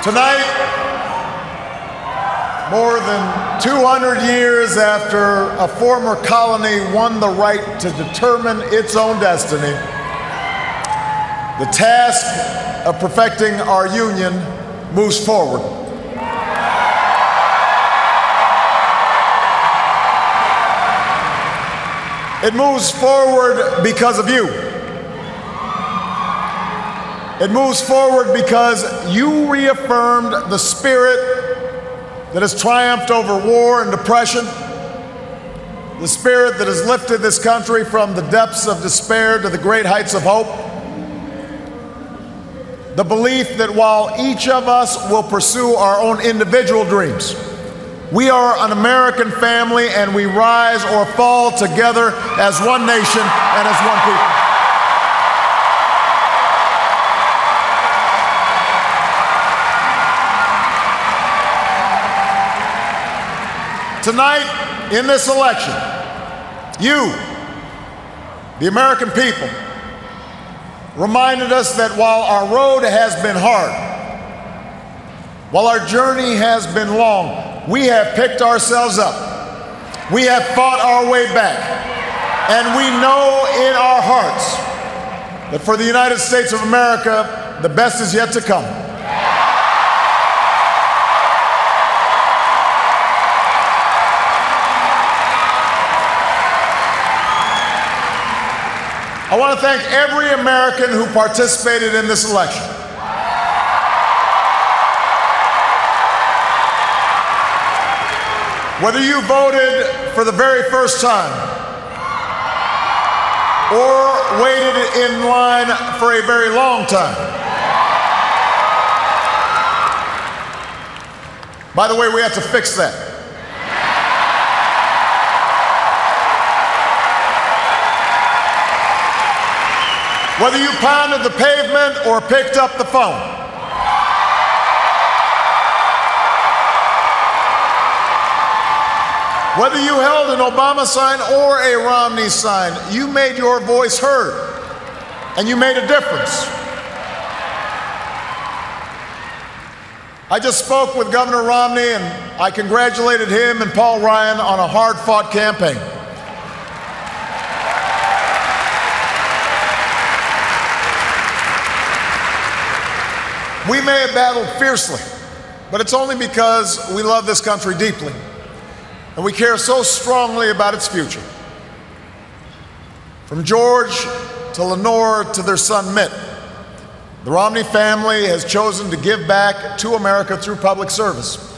Tonight, more than 200 years after a former colony won the right to determine its own destiny, the task of perfecting our union moves forward. It moves forward because of you. It moves forward because you reaffirmed the spirit that has triumphed over war and depression, the spirit that has lifted this country from the depths of despair to the great heights of hope, the belief that while each of us will pursue our own individual dreams, we are an American family and we rise or fall together as one nation and as one people. Tonight, in this election, you, the American people, reminded us that while our road has been hard, while our journey has been long, we have picked ourselves up. We have fought our way back. And we know in our hearts that for the United States of America, the best is yet to come. I want to thank every American who participated in this election. Whether you voted for the very first time or waited in line for a very long time. By the way, we have to fix that. Whether you pounded the pavement or picked up the phone. Whether you held an Obama sign or a Romney sign, you made your voice heard, and you made a difference. I just spoke with Governor Romney, and I congratulated him and Paul Ryan on a hard-fought campaign. We may have battled fiercely, but it's only because we love this country deeply, and we care so strongly about its future. From George to Lenore to their son Mitt, the Romney family has chosen to give back to America through public service,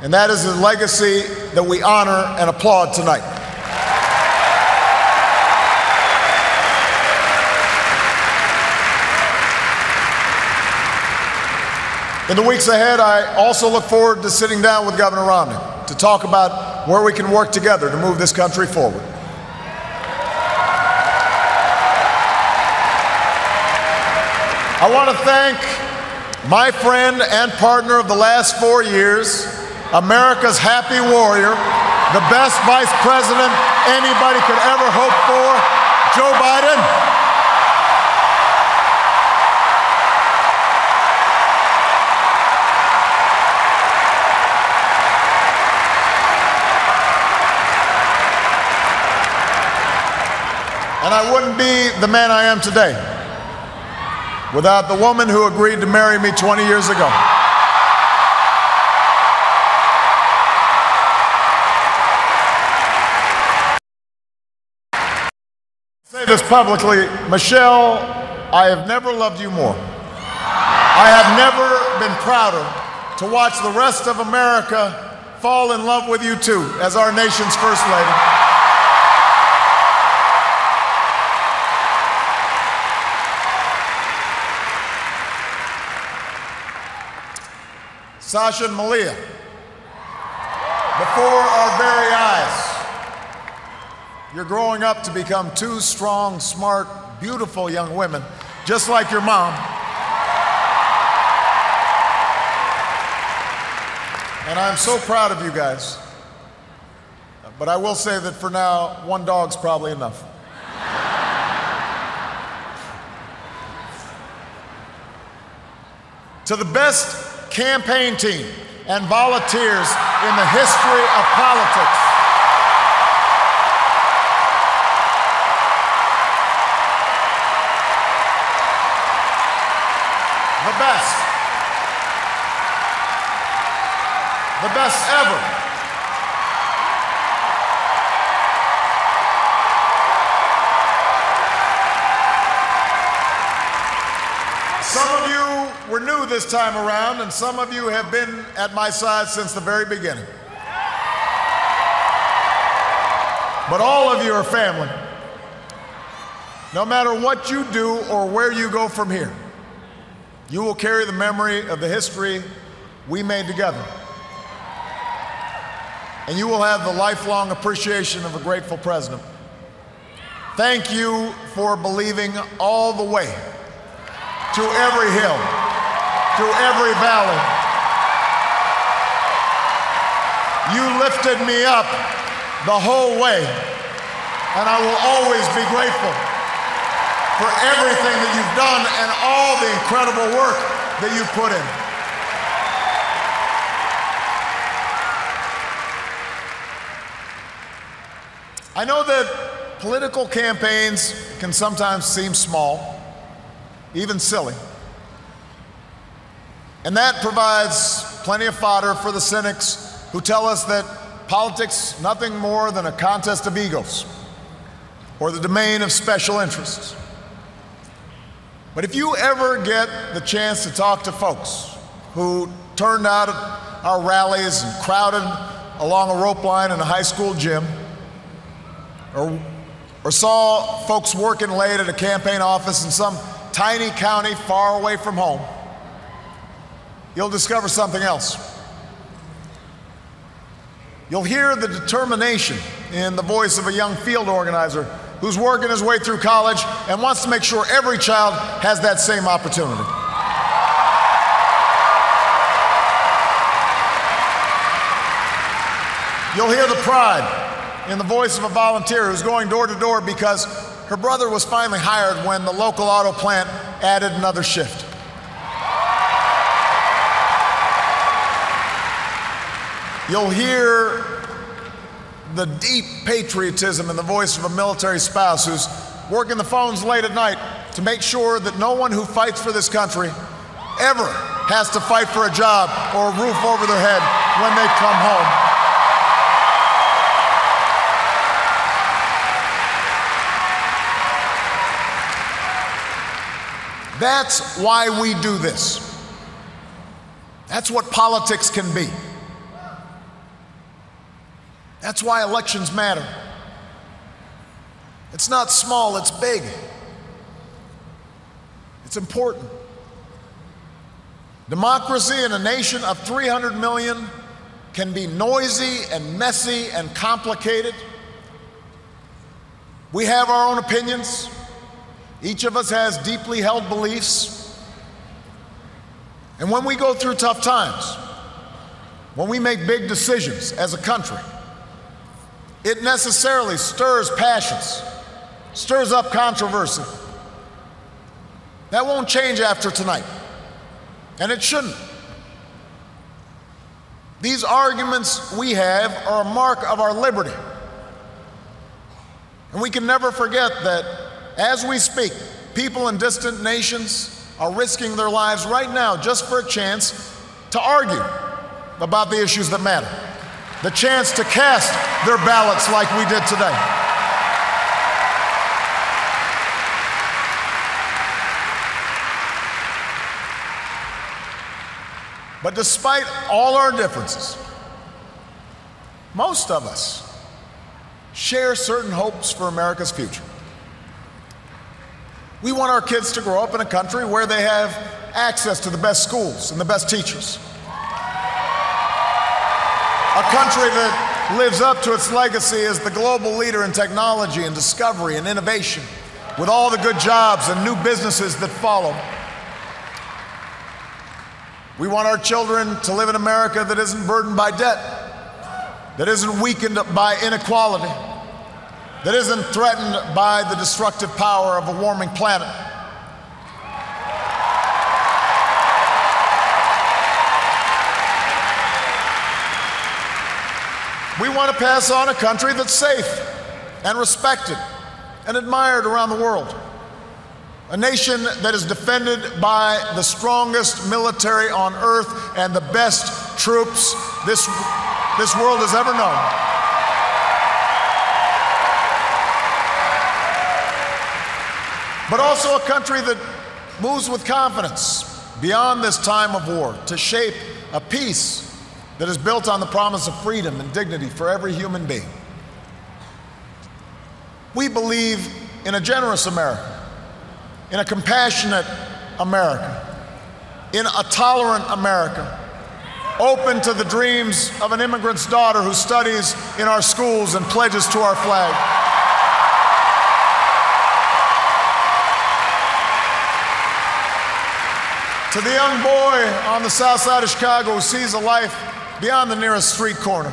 and that is a legacy that we honor and applaud tonight. In the weeks ahead, I also look forward to sitting down with Governor Romney to talk about where we can work together to move this country forward. I want to thank my friend and partner of the last 4 years, America's happy warrior, the best vice president anybody could ever hope for, Joe Biden. And I wouldn't be the man I am today without the woman who agreed to marry me 20 years ago. I say this publicly, Michelle, I have never loved you more. I have never been prouder to watch the rest of America fall in love with you too, as our nation's First Lady. Sasha and Malia, before our very eyes, you're growing up to become two strong, smart, beautiful young women, just like your mom. And I'm so proud of you guys. But I will say that for now, one dog's probably enough. To the best campaign team and volunteers in the history of politics. The best. The best ever. Some of you were new this time around, and some of you have been at my side since the very beginning. But all of you are family. No matter what you do or where you go from here, you will carry the memory of the history we made together. And you will have the lifelong appreciation of a grateful president. Thank you for believing all the way to every hill, to every valley. You lifted me up the whole way, and I will always be grateful for everything that you've done and all the incredible work that you've put in. I know that political campaigns can sometimes seem small, even silly. And that provides plenty of fodder for the cynics who tell us that politics nothing more than a contest of egos or the domain of special interests. But if you ever get the chance to talk to folks who turned out at our rallies and crowded along a rope line in a high school gym, or saw folks working late at a campaign office in some tiny county far away from home, you'll discover something else. You'll hear the determination in the voice of a young field organizer who's working his way through college and wants to make sure every child has that same opportunity. You'll hear the pride in the voice of a volunteer who's going door to door because her brother was finally hired when the local auto plant added another shift. You'll hear the deep patriotism in the voice of a military spouse who's working the phones late at night to make sure that no one who fights for this country ever has to fight for a job or a roof over their head when they come home. That's why we do this. That's what politics can be. That's why elections matter. It's not small, it's big. It's important. Democracy in a nation of 300 million can be noisy and messy and complicated. We have our own opinions. Each of us has deeply held beliefs. And when we go through tough times, when we make big decisions as a country, it necessarily stirs passions, stirs up controversy. That won't change after tonight, and it shouldn't. These arguments we have are a mark of our liberty. And we can never forget that as we speak, people in distant nations are risking their lives right now just for a chance to argue about the issues that matter, the chance to cast their ballots like we did today. But despite all our differences, most of us share certain hopes for America's future. We want our kids to grow up in a country where they have access to the best schools and the best teachers. A country that lives up to its legacy as the global leader in technology and discovery and innovation, with all the good jobs and new businesses that follow. We want our children to live in America that isn't burdened by debt, that isn't weakened by inequality, that isn't threatened by the destructive power of a warming planet. We want to pass on a country that's safe and respected and admired around the world. A nation that is defended by the strongest military on earth and the best troops this world has ever known. But also a country that moves with confidence beyond this time of war to shape a peace that is built on the promise of freedom and dignity for every human being. We believe in a generous America, in a compassionate America, in a tolerant America, open to the dreams of an immigrant's daughter who studies in our schools and pledges to our flag. To the young boy on the south side of Chicago who sees a life beyond the nearest street corner.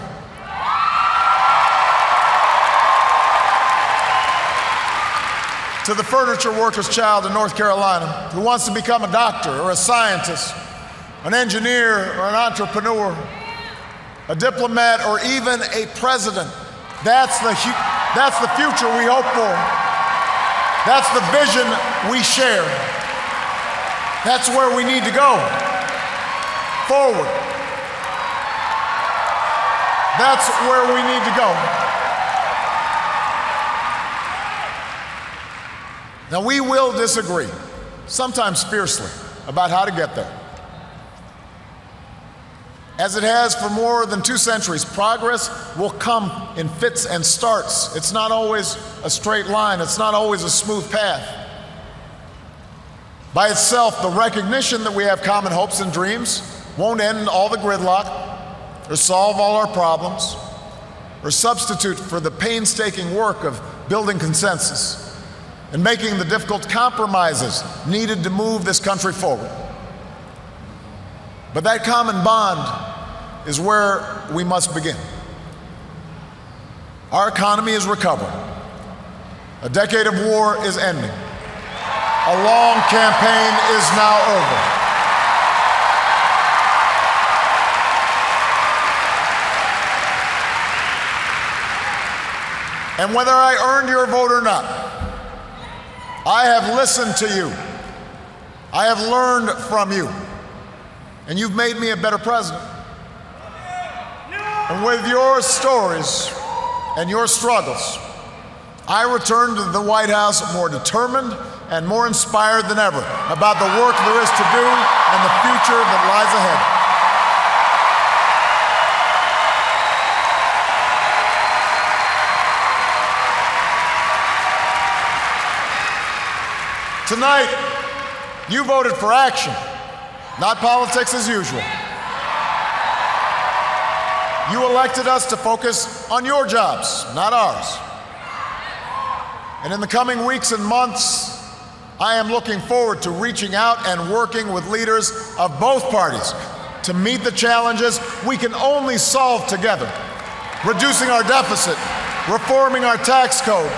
To the furniture worker's child in North Carolina who wants to become a doctor or a scientist, an engineer or an entrepreneur, a diplomat or even a president. That's the future we hope for. That's the vision we share. That's where we need to go. Forward. That's where we need to go. Now, we will disagree, sometimes fiercely, about how to get there. As it has for more than 2 centuries, progress will come in fits and starts. It's not always a straight line. It's not always a smooth path. By itself, the recognition that we have common hopes and dreams won't end all the gridlock or solve all our problems or substitute for the painstaking work of building consensus and making the difficult compromises needed to move this country forward. But that common bond is where we must begin. Our economy is recovering. A decade of war is ending. A long campaign is now over. And whether I earned your vote or not, I have listened to you. I have learned from you. And you've made me a better president. And with your stories and your struggles, I return to the White House more determined and more inspired than ever about the work there is to do and the future that lies ahead. Tonight, you voted for action, not politics as usual. You elected us to focus on your jobs, not ours. And in the coming weeks and months, I am looking forward to reaching out and working with leaders of both parties to meet the challenges we can only solve together. Reducing our deficit, reforming our tax code,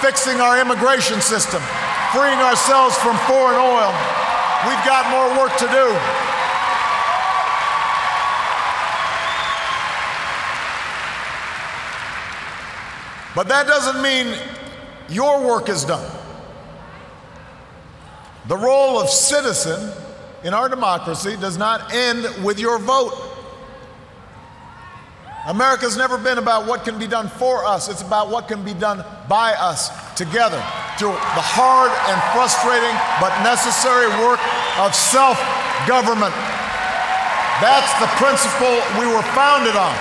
fixing our immigration system, freeing ourselves from foreign oil. We've got more work to do. But that doesn't mean your work is done. The role of citizen in our democracy does not end with your vote. America's never been about what can be done for us. It's about what can be done by us together through the hard and frustrating but necessary work of self-government. That's the principle we were founded on.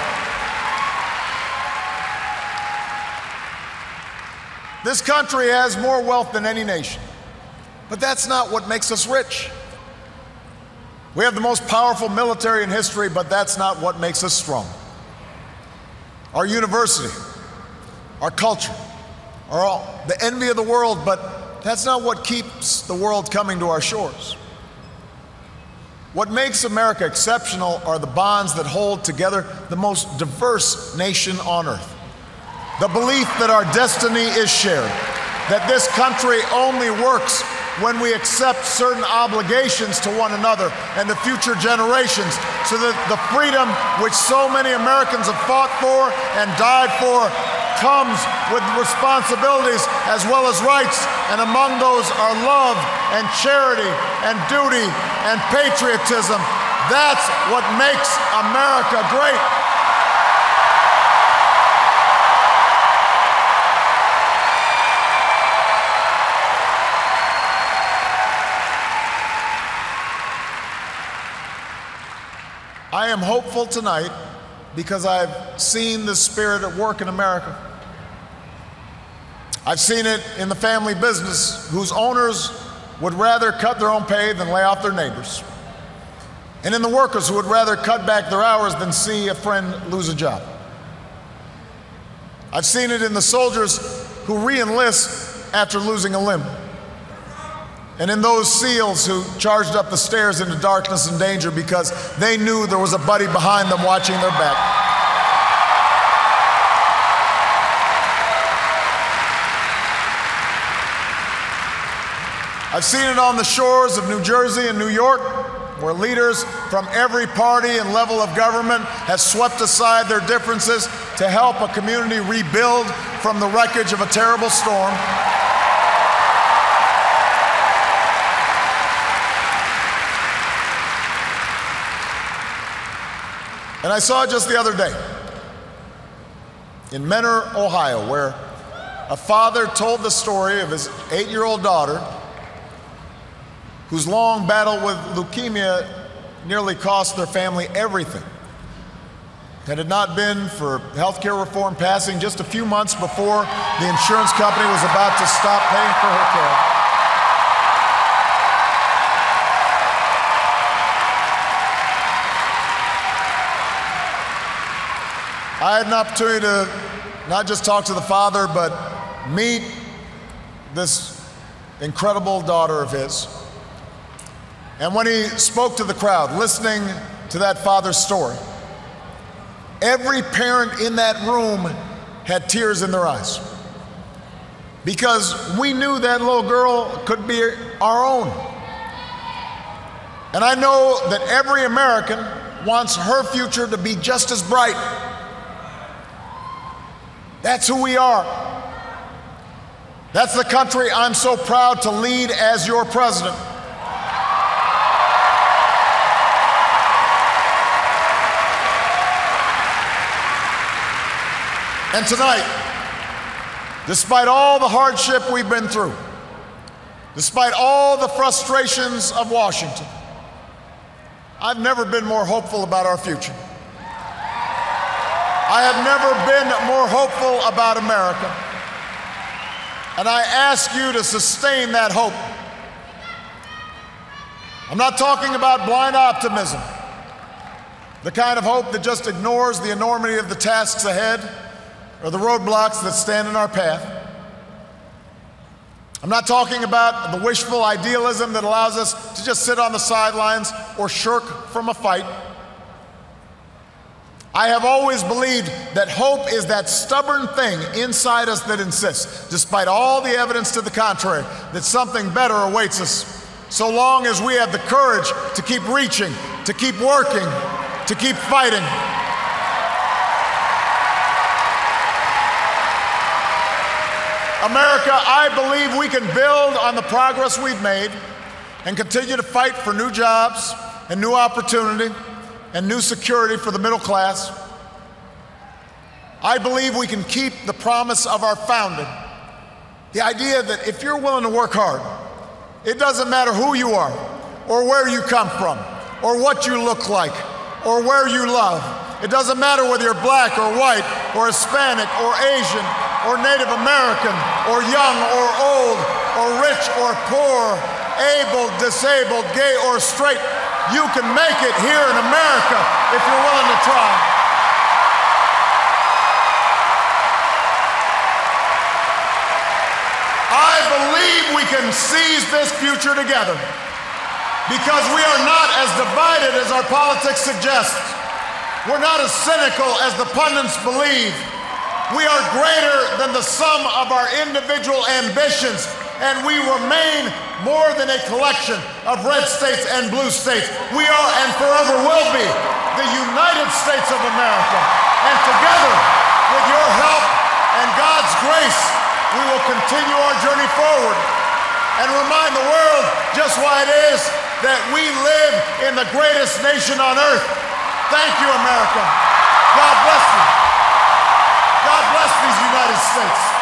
This country has more wealth than any nation, but that's not what makes us rich. We have the most powerful military in history, but that's not what makes us strong. Our university, our culture, are all the envy of the world, but that's not what keeps the world coming to our shores. What makes America exceptional are the bonds that hold together the most diverse nation on earth. The belief that our destiny is shared, that this country only works when we accept certain obligations to one another and to future generations, so that the freedom which so many Americans have fought for and died for comes with responsibilities as well as rights, and among those are love and charity and duty and patriotism. That's what makes America great. I am hopeful tonight because I've seen the spirit at work in America. I've seen it in the family business whose owners would rather cut their own pay than lay off their neighbors, and in the workers who would rather cut back their hours than see a friend lose a job. I've seen it in the soldiers who re-enlist after losing a limb, and in those SEALs who charged up the stairs into darkness and danger because they knew there was a buddy behind them watching their back. I've seen it on the shores of New Jersey and New York, where leaders from every party and level of government have swept aside their differences to help a community rebuild from the wreckage of a terrible storm. And I saw it just the other day in Mentor, Ohio, where a father told the story of his 8-year-old daughter whose long battle with leukemia nearly cost their family everything. Had it not been for healthcare reform passing just a few months before the insurance company was about to stop paying for her care. I had an opportunity to not just talk to the father, but meet this incredible daughter of his. And when he spoke to the crowd, listening to that father's story, every parent in that room had tears in their eyes, because we knew that little girl could be our own. And I know that every American wants her future to be just as bright. That's who we are. That's the country I'm so proud to lead as your president. And tonight, despite all the hardship we've been through, despite all the frustrations of Washington, I've never been more hopeful about our future. I have never been more hopeful about America. And I ask you to sustain that hope. I'm not talking about blind optimism, the kind of hope that just ignores the enormity of the tasks ahead or the roadblocks that stand in our path. I'm not talking about the wishful idealism that allows us to just sit on the sidelines or shirk from a fight. I have always believed that hope is that stubborn thing inside us that insists, despite all the evidence to the contrary, that something better awaits us, so long as we have the courage to keep reaching, to keep working, to keep fighting. America, I believe we can build on the progress we've made and continue to fight for new jobs and new opportunity and new security for the middle class. I believe we can keep the promise of our founding, the idea that if you're willing to work hard, it doesn't matter who you are or where you come from or what you look like or where you love. It doesn't matter whether you're black or white or Hispanic or Asian or Native American or young or old or rich or poor, able, disabled, gay or straight. You can make it here in America if you're willing to try. I believe we can seize this future together because we are not as divided as our politics suggests. We're not as cynical as the pundits believe. We are greater than the sum of our individual ambitions. and we remain more than a collection of red states and blue states. We are and forever will be the United States of America. And together, with your help and God's grace, we will continue our journey forward and remind the world just why it is that we live in the greatest nation on earth. Thank you, America. God bless you. God bless these United States.